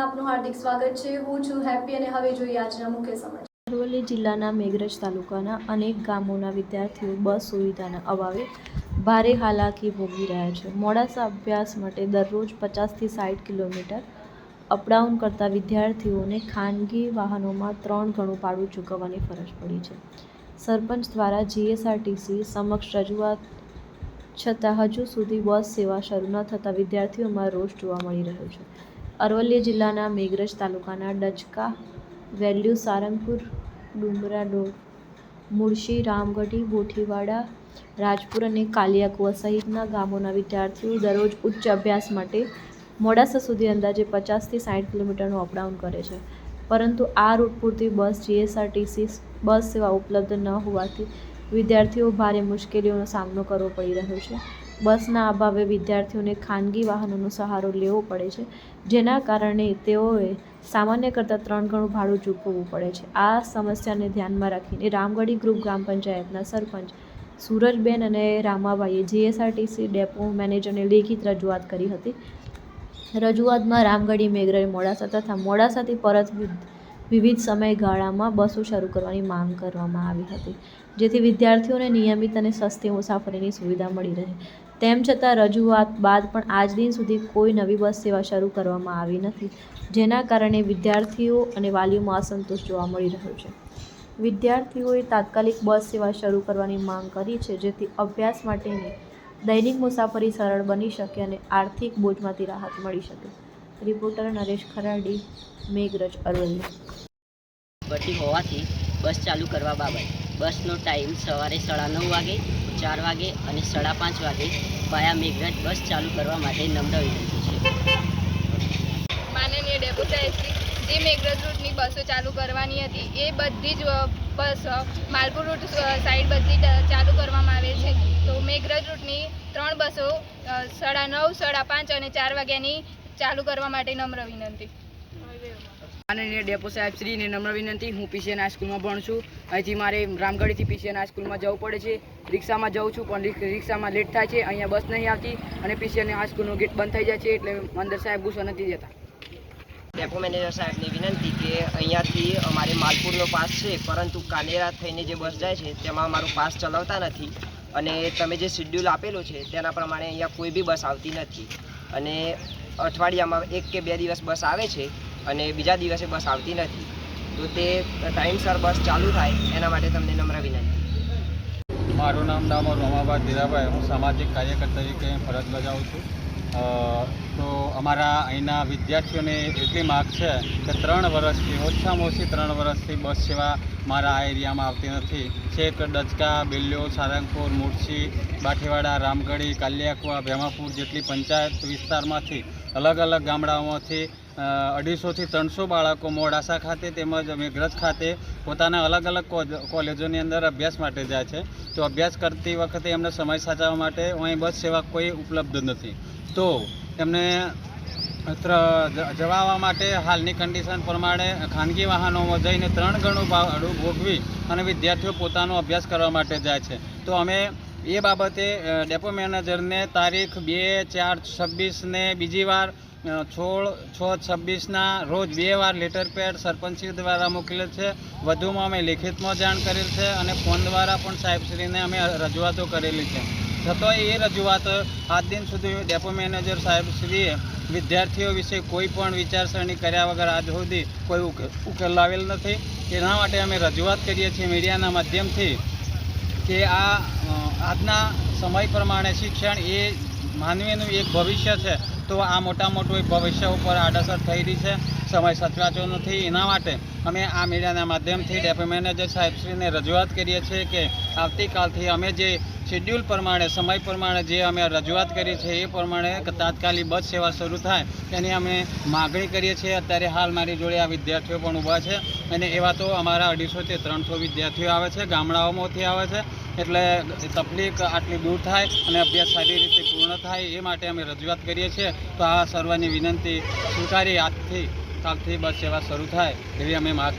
આપનું હાર્દિક સ્વાગત છે। હું છું હેપી અને હવે જોઈએ આજના મુખ્ય સમાચાર। અરવલ્લી જિલ્લાના મેઘરજ તાલુકાના અનેક ગામોના વિદ્યાર્થીઓ બસ સુવિધાના અભાવે ભારે હાલાકી ભોગવી રહ્યા છે। મોડાસા અભ્યાસ માટે દરરોજ 50 થી 60 કિલોમીટર અપડાઉન કરતા વિદ્યાર્થીઓને ખાનગી વાહનોમાં 3 ગણું ભાડું ચૂકવવાની ફરજ પડી છે। સરપંચ દ્વારા જીએસઆરટીસી સમક્ષ રજૂઆત છતાં હજુ સુધી બસ સેવા શરૂ ન થતાં વિદ્યાર્થીઓમાં રોષ જોવા મળી રહ્યો છે। અરવલ્લી જિલ્લાના મેઘરજ તાલુકાના ડચકા, વેલ્યુ, સારંગપુર, ડુમરાડોળ, મુળશી, રામગઢી, બોઠીવાડા, રાજપુર અને કાલિયાકુવા સહિતના ગામોના વિદ્યાર્થીઓ દરરોજ ઉચ્ચ અભ્યાસ માટે મોડાસા સુધી અંદાજે 50 થી 60 કિલોમીટરનું અપડાઉન કરે છે, પરંતુ આ રૂટ પૂરતી બસ જીએસઆરટીસી બસ સેવા ઉપલબ્ધ ન હોવાથી વિદ્યાર્થીઓ ભારે મુશ્કેલીઓનો સામનો કરવો પડી રહ્યો છે। બસના અભાવે વિદ્યાર્થીઓને ખાનગી વાહનોનો સહારો લેવો પડે છે, જેના કારણે તેઓએ સામાન્ય કરતાં 3 ગણું ભાડું ચૂકવવું પડે છે। આ સમસ્યાને ધ્યાનમાં રાખીને રામગઢી ગ્રુપ ગ્રામ પંચાયતના સરપંચ સુરજબેન અને રામાભાઈએ જીએસઆરટીસી ડેપો મેનેજરને લેખિત રજૂઆત કરી હતી। રજૂઆતમાં રામગઢી, મેઘરજ, મોડાસા તથા મોડાસાથી પરત વિવિધ સમયગાળામાં બસો શરૂ કરવાની માંગ કરવામાં આવી હતી, જેથી વિદ્યાર્થીઓને નિયમિત અને સસ્તી મુસાફરીની સુવિધા મળી રહે। તેમ છતાં રજૂઆત બાદ પણ આજ દિન સુધી કોઈ નવી બસ સેવા શરૂ કરવામાં આવી નથી, જેના કારણે વિદ્યાર્થીઓ અને વાલીઓમાં અસંતોષ જોવા મળી રહ્યો છે। વિદ્યાર્થીઓએ તાત્કાલિક બસ સેવા શરૂ કરવાની માંગ કરી છે, જેથી અભ્યાસ માટેની દૈનિક મુસાફરી સરળ બની શકે અને આર્થિક બોજમાંથી રાહત મળી શકે। રિપોર્ટર નરેશ ખરાડી, મેઘરજ, અરવલ્લી। ભરતી હોવાથી બસ ચાલુ કરવા બાબત બસનો ટાઈમ સવારે 9:30 વાગે, 4 વાગે અને 5:30 વાગે વાયા મેઘરજ બસ ચાલુ કરવા માટે નમ્ર વિનંતી છે। માનનીય ડેપો સાહેબશ્રી, જે મેઘરજ રૂટની બસો ચાલુ કરવાની હતી એ બધી જ બસ માલપુર રૂટ સાઈડ બધી ચાલુ કરવામાં આવે છે, તો મેઘરજ રૂટની 3 બસો 9:30, 5:30 અને 4 વાગ્યાની ચાલુ કરવા માટે નમ્ર વિનંતી। માનનીય ડેપો સાહેબશ્રીને નમ્ર વિનંતી। હું પીસીએન હાઈસ્કૂલમાં ભણું છું। અહીંથી મારે રામગઢીથી પીસીએન હાઈસ્કૂલમાં જવું પડે છે। રિક્ષામાં જઉં છું પણ રિક્ષામાં લેટ થાય છે, અહીંયા બસ નહીં આવતી અને પીસીએન હાઈસ્કૂલનો ગેટ બંધ થઈ જાય છે, એટલે અંદર સાહેબ ગુસ્સો નથી દેતા। ડેપો મેનેજર સાહેબને વિનંતી કે અહીંયાથી અમારે માલપુરનો પાસ છે, પરંતુ કાનેરા થઈને જે બસ જાય છે તેમાં અમારો પાસ ચલાવતા નથી અને તમે જે શિડ્યુલ આપેલું છે તેના પ્રમાણે અહીંયા કોઈ બી બસ આવતી નથી અને અઠવાડિયામાં 1 કે 2 દિવસ બસ આવે છે અને બીજા દિવસે બસ આવતી નથી, તો તે ટાઈમસર બસ ચાલુ થાય એના માટે તમને નમ્ર વિનંતી। મારું નામ ડામોર રમાભાઈ ધીરાભાઈ, હું સામાજિક કાર્યકર તરીકે ફરજ બજાવું છું। તો અમારા અહીંના વિદ્યાર્થીઓને એટલી માગ છે કે 3 વર્ષથી ઓછામાં ઓછી 3 વર્ષથી બસ સેવા મારા આ એરિયામાં આવતી નથી। છેક ડચકા, બેલ્યો, સારંગપુર, મુળશી, બાઠીવાડા, રામગઢી, કાલિયાકુવા, ભેમાપુર જેટલી પંચાયત વિસ્તારમાંથી અલગ અલગ ગામડાઓમાંથી 250 થી 300 બાળકો મોડાસા ખાતે તેમજ મેઘરજ ખાતે પોતાના અલગ અલગ કોલેજોની અંદર અભ્યાસ માટે જાય છે। તો અભ્યાસ કરતી વખતે એમને સમય સાચવવા માટે અહીં બસ સેવા કોઈ ઉપલબ્ધ નથી, તો એમને જવા આવવા માટે હાલની કન્ડિશન પ્રમાણે ખાનગી વાહનોમાં જઈને 3 ગણું ભાડું ભોગવી અને વિદ્યાર્થીઓ પોતાનો અભ્યાસ કરવા માટે જાય છે। તો અમે એ બાબતે ડેપો મેનેજરને તારીખ 2/4/26 ને બીજી વાર 6/6/26ના રોજ 2 વાર લેટર પેડ સરપંચશ્રી દ્વારા મોકલેલ છે। વધુમાં અમે લેખિતમાં જાણ કરેલ છે અને ફોન દ્વારા પણ સાહેબશ્રીને અમે રજૂઆતો કરેલી છે, છતાં એ રજૂઆત આજ દિન સુધી ડેપો મેનેજર સાહેબશ્રીએ વિદ્યાર્થીઓ વિશે કોઈ પણ વિચારસરણી કર્યા વગર આજ સુધી કોઈ ઉકેલ લાવેલ નથી। એના માટે અમે રજૂઆત કરીએ છીએ મીડિયાના માધ્યમથી કે આજના સમય પ્રમાણે શિક્ષણ એ માનવીનું એક ભવિષ્ય છે, તો આ મોટું ભવિષ્ય ઉપર આડઅસર થઈ રહી છે, સમય સચવાતો નથી। એના માટે અમે આ મીડિયાના માધ્યમથી ડેપો મેનેજર સાહેબશ્રીને રજૂઆત કરીએ છીએ કે આવતીકાલથી અમે જે શેડ્યુલ પ્રમાણે સમય પ્રમાણે જે અમે રજૂઆત કરી છે એ પ્રમાણે તાત્કાલિક બસ સેવા શરૂ થાય એની અમે માગણી કરીએ છીએ। અત્યારે હાલ મારી જોડે આ વિદ્યાર્થીઓ પણ ઊભા છે અને એવા તો અમારા 250 થી 300 વિદ્યાર્થીઓ આવે છે, ગામડાઓમાંથી આવે છે, એટલે તકલીફ આટલી દૂર થાય અને અભ્યાસ સારી રીતે પૂર્ણ થાય એ માટે અમે રજૂઆત કરીએ છીએ। તો આ સર્વની વિનંતી સ્વીકારી કાલથી બસ સેવા શરૂ થાય એવી અમે માગ